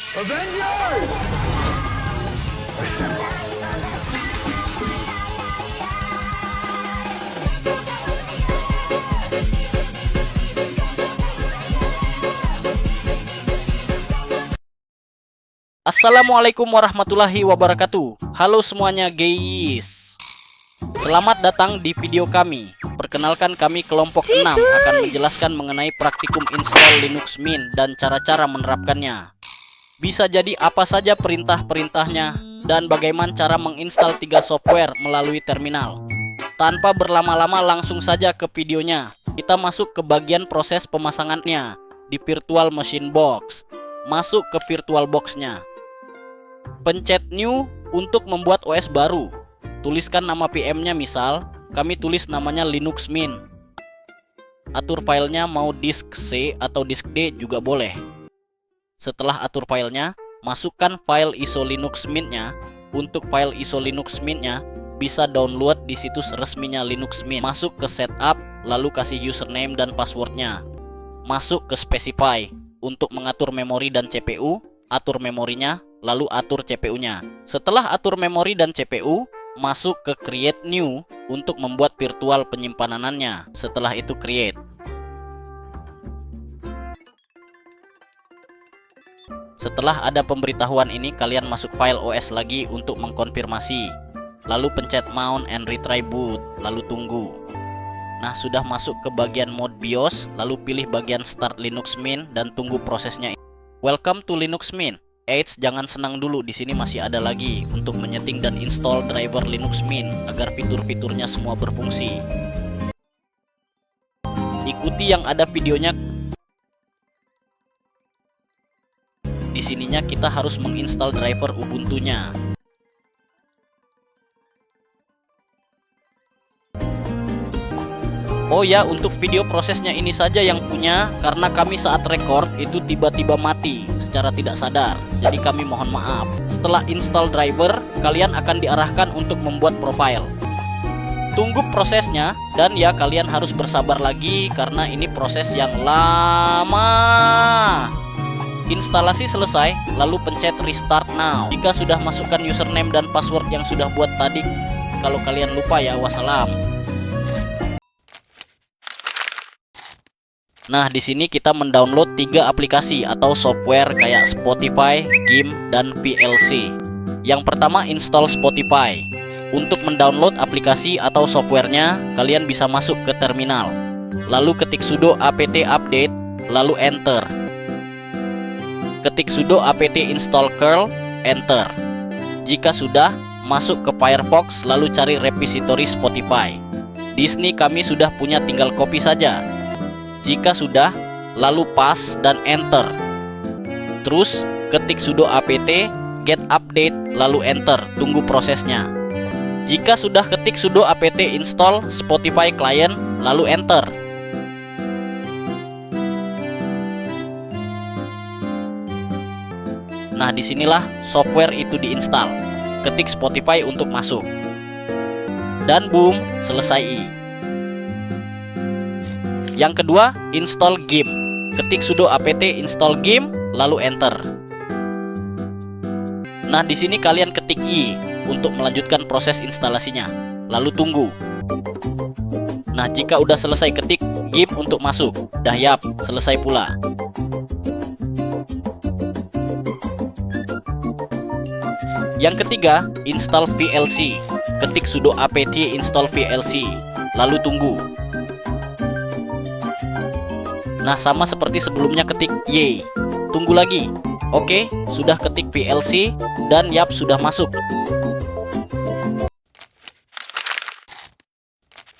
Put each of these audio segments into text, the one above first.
Avengers! Assemble. Assalamualaikum warahmatullahi wabarakatuh. Halo semuanya guys, selamat datang di video kami. Perkenalkan, kami kelompok 6 akan menjelaskan mengenai praktikum install Linux Mint dan cara-cara menerapkannya. Bisa jadi apa saja perintah-perintahnya dan bagaimana cara menginstal 3 software melalui terminal. Tanpa berlama-lama langsung saja ke videonya. Kita masuk ke bagian proses pemasangannya di Virtual Machine Box. Masuk ke Virtual Box-nya. Pencet New untuk membuat OS baru. Tuliskan nama VM-nya, misal kami tulis namanya Linux Mint. Atur filenya mau disk C atau disk D juga boleh. Setelah atur filenya, masukkan file ISO Linux Mint-nya. Untuk file ISO Linux Mint-nya bisa download di situs resminya Linux Mint. Masuk ke setup, lalu kasih username dan passwordnya. Masuk ke specify untuk mengatur memori dan CPU. Atur memorinya, lalu atur CPU-nya. Setelah atur memori dan CPU, masuk ke create new untuk membuat virtual penyimpanannya. Setelah itu create. Setelah ada pemberitahuan ini, kalian masuk file OS lagi untuk mengkonfirmasi. Lalu pencet mount and retry boot, lalu tunggu. Nah, sudah masuk ke bagian mode BIOS, lalu pilih bagian start Linux Mint dan tunggu prosesnya. Welcome to Linux Mint. Eits, jangan senang dulu, di sini masih ada lagi untuk menyeting dan install driver Linux Mint agar fitur-fiturnya semua berfungsi. Ikuti yang ada videonya. Di sininya kita harus menginstal driver Ubuntu-nya. Oh ya, untuk video prosesnya ini saja yang punya, karena kami saat record itu tiba-tiba mati secara tidak sadar. Jadi kami mohon maaf. Setelah install driver, kalian akan diarahkan untuk membuat profile. Tunggu prosesnya, dan ya kalian harus bersabar lagi karena ini proses yang lama. Instalasi selesai, lalu pencet restart now. Jika sudah masukkan username dan password yang sudah buat tadi, kalau kalian lupa ya wassalam. Nah, di sini kita mendownload 3 aplikasi atau software kayak Spotify, GIMP, dan VLC. Yang pertama, install Spotify. Untuk mendownload aplikasi atau softwarenya, kalian bisa masuk ke terminal. Lalu ketik sudo apt update, lalu enter. Ketik sudo apt install curl, enter. Jika sudah, masuk ke Firefox, lalu cari repository Spotify. Di sini kami sudah punya, tinggal copy saja. Jika sudah, lalu pas dan enter. Terus ketik sudo apt get update, lalu enter. Tunggu prosesnya. Jika sudah, ketik sudo apt install Spotify client, lalu enter. Nah, disinilah software itu diinstal. Ketik Spotify untuk masuk. Dan boom, selesai. Yang kedua, install GIMP. Ketik sudo apt install GIMP, lalu enter. Nah, di sini kalian ketik I untuk melanjutkan proses instalasinya. Lalu tunggu. Nah, jika udah selesai, ketik GIMP untuk masuk. Dah yap, selesai pula. Yang ketiga, install VLC. Ketik sudo apt install VLC, lalu tunggu. Nah, sama seperti sebelumnya, ketik Y. Tunggu lagi. Oke, sudah ketik VLC dan yap, sudah masuk.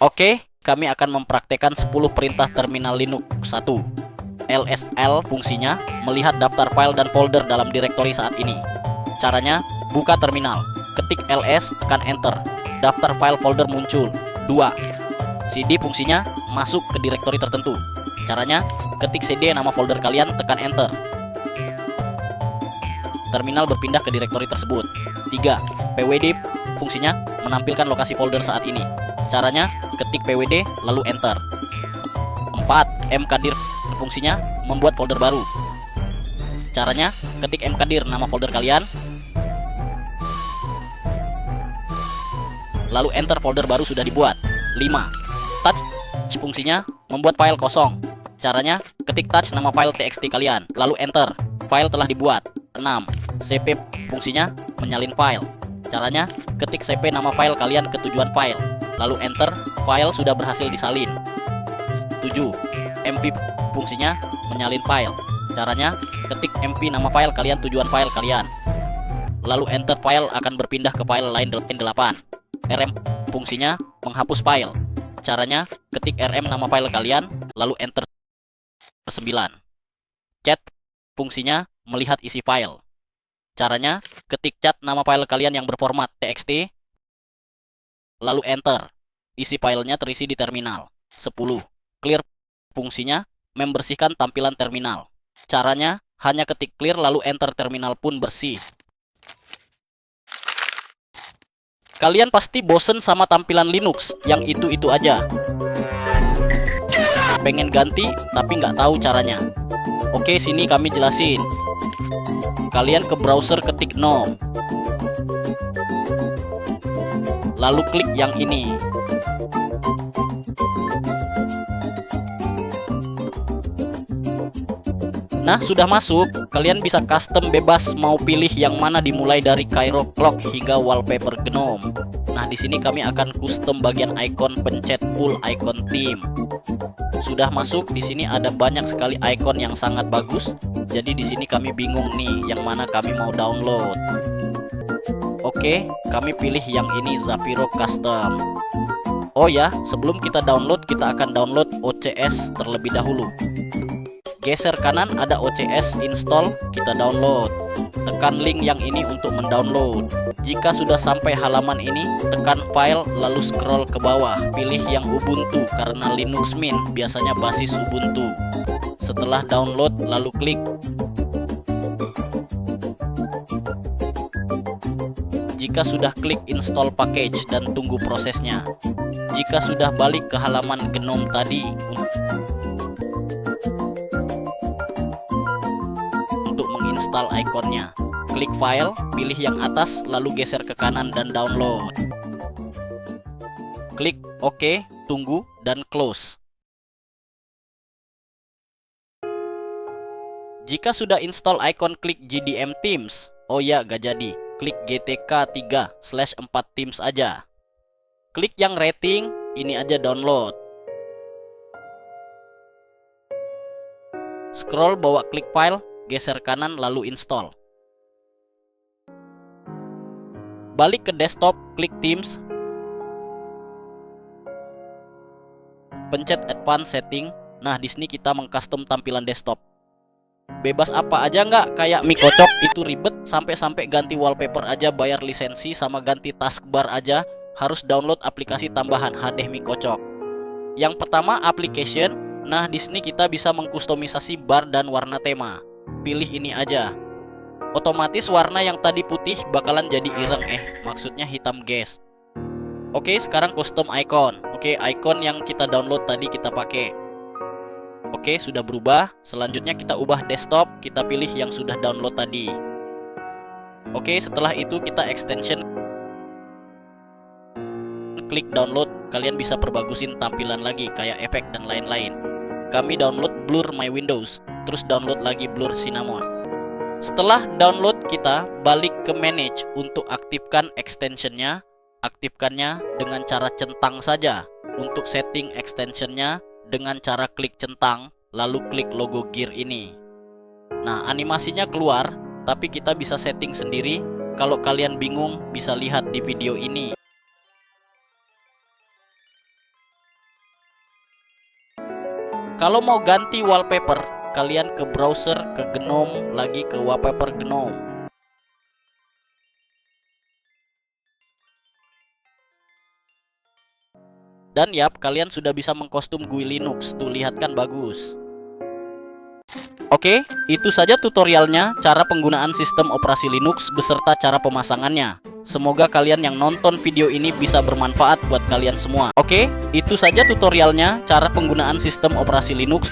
Oke, kami akan mempraktekkan 10 perintah terminal Linux. 1. LSL fungsinya melihat daftar file dan folder dalam direktori saat ini. Caranya, buka terminal, ketik ls, tekan enter. Daftar file folder muncul. 2. CD fungsinya masuk ke direktori tertentu. Caranya, ketik CD nama folder kalian, tekan enter. Terminal berpindah ke direktori tersebut. 3. PWD fungsinya menampilkan lokasi folder saat ini. Caranya, ketik PWD lalu enter. 4. mkdir fungsinya membuat folder baru. Caranya, ketik mkdir nama folder kalian, lalu enter, folder baru sudah dibuat. 5. Touch fungsinya membuat file kosong. Caranya ketik touch nama file txt kalian, lalu enter, file telah dibuat. 6. cp fungsinya menyalin file. Caranya ketik cp nama file kalian ke tujuan file, lalu enter, file sudah berhasil disalin. 7. mp fungsinya menyalin file. Caranya ketik mp nama file kalian tujuan file kalian, lalu enter, file akan berpindah ke file lain. 8. rm fungsinya menghapus file. Caranya ketik rm nama file kalian, lalu enter. 9. Chat fungsinya melihat isi file. Caranya ketik chat nama file kalian yang berformat txt, lalu enter, isi filenya terisi di terminal. 10. Clear fungsinya membersihkan tampilan terminal. Caranya hanya ketik clear lalu enter, terminal pun bersih. Kalian pasti bosen sama tampilan Linux yang itu-itu aja. Pengen ganti tapi nggak tahu caranya. Oke, sini kami jelasin. Kalian ke browser, ketik GNOME, lalu klik yang ini. Nah, sudah masuk. Kalian bisa custom bebas mau pilih yang mana, dimulai dari Cairo Clock hingga wallpaper GNOME. Nah, di sini kami akan custom bagian icon pencet full icon theme. Sudah masuk, di sini ada banyak sekali icon yang sangat bagus. Jadi di sini kami bingung nih yang mana kami mau download. Oke, kami pilih yang ini, Zafiro Custom. Oh ya, sebelum kita download, kita akan download OCS terlebih dahulu. Geser kanan ada OCS install, kita download. Tekan link yang ini untuk mendownload. Jika sudah sampai halaman ini, tekan file lalu scroll ke bawah, pilih yang Ubuntu karena Linux Mint biasanya basis Ubuntu. Setelah download lalu klik. Jika sudah, klik install package dan tunggu prosesnya. Jika sudah, balik ke halaman GNOME tadi untuk menginstal ikonnya. Klik file, pilih yang atas, lalu geser ke kanan dan download. Klik OK, tunggu, dan close. Jika sudah install icon, klik JDM Teams. Oh ya, gak jadi. Klik GTK 3/4 Teams aja. Klik yang rating, ini aja download. Scroll bawah, klik file, geser kanan lalu install. Balik ke desktop, klik Teams. Pencet Advanced Setting. Nah, di sini kita mengcustom tampilan desktop. Bebas apa aja nggak, kayak Mi Kocok itu ribet, sampai ganti wallpaper aja bayar lisensi, sama ganti taskbar aja harus download aplikasi tambahan HD Mi Kocok. Yang pertama application. Nah, di sini kita bisa mengkustomisasi bar dan warna tema. Pilih ini aja. Otomatis warna yang tadi putih bakalan jadi ireng, maksudnya hitam guys. Oke, sekarang custom icon. Oke, icon yang kita download tadi kita pakai. Oke, sudah berubah. Selanjutnya kita ubah desktop, kita pilih yang sudah download tadi. Oke, setelah itu kita extension, klik download. Kalian bisa perbagusin tampilan lagi kayak efek dan lain-lain. Kami download Blur My Windows, terus download lagi Blur Cinnamon. Setelah download, kita balik ke manage untuk aktifkan extensionnya. Aktifkannya dengan cara centang saja. Untuk setting extensionnya dengan cara klik centang, lalu klik logo gear ini. Nah, animasinya keluar, tapi kita bisa setting sendiri. Kalau kalian bingung, bisa lihat di video ini. Kalau mau ganti wallpaper, kalian ke browser, ke GNOME, lagi ke wallpaper GNOME. Dan yap, kalian sudah bisa mengkostum GUI Linux. Tuh, lihat kan bagus. Oke, itu saja tutorialnya cara penggunaan sistem operasi Linux beserta cara pemasangannya. Semoga kalian yang nonton video ini bisa bermanfaat buat kalian semua. Oke, itu saja tutorialnya cara penggunaan sistem operasi Linux